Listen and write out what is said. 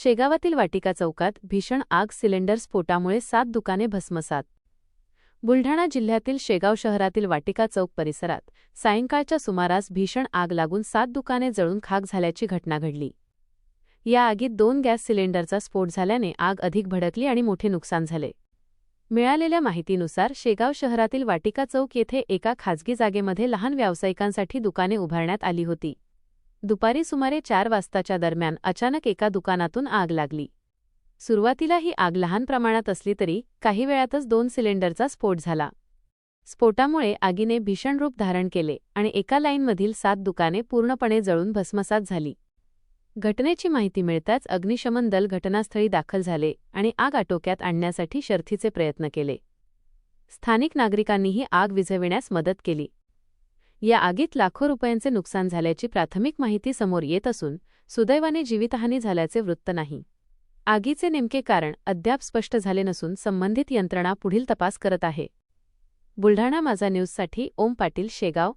शेगावातील वाटिका चौकात भीषण आग, सिलेंडर स्फोटामुळे 7 दुकाने भस्मसात. बुलढाणा जिल्ह्यातील शेगाव शहरातील वाटिका चौक परिसरात सायंकाळच्या सुमारास भीषण आग लागून 7 दुकाने जळून खाक झाल्याची घटना घडली. या आगीत 2 गॅस सिलेंडरचा स्फोट झाल्याने आग अधिक भडकली आणि मोठे नुकसान झाले. मिळालेल्या माहितीनुसार शेगाव शहरातील वाटिका चौक येथे एका खाजगी जागेमध्ये लहान व्यावसायिकांसाठी दुकाने उभारण्यात आली होती. दुपारी सुमारे 4 वाजताच्या दरम्यान अचानक एका दुकानातून आग लागली. सुरुवातीला ही आग लहान प्रमाणात असली तरी काही वेळातच 2 सिलेंडरचा स्फोट झाला. स्फोटामुळे आगीने भीषण रूप धारण केले आणि एका लाईनमधील 7 दुकाने पूर्णपणे जळून भस्मसात झाली. घटनेची माहिती मिळताच अग्निशमन दल घटनास्थळी दाखल झाले आणि आग आटोक्यात आणण्यासाठी शर्थीचे प्रयत्न केले. स्थानिक नागरिकांनीही आग विझविण्यास मदत केली. या आगीत लाखो रुपयांचे नुकसान झाल्याची प्राथमिक माहिती समोर येत असून सुदैवाने जीवितहानी झाल्याचे वृत्त नाही. आगीचे नेमके कारण अद्याप स्पष्ट झाले नसून संबंधित यंत्रणा पुढील तपास करत आहे. बुलढाणा माझा न्यूजसाठी ओम पाटील, शेगाव.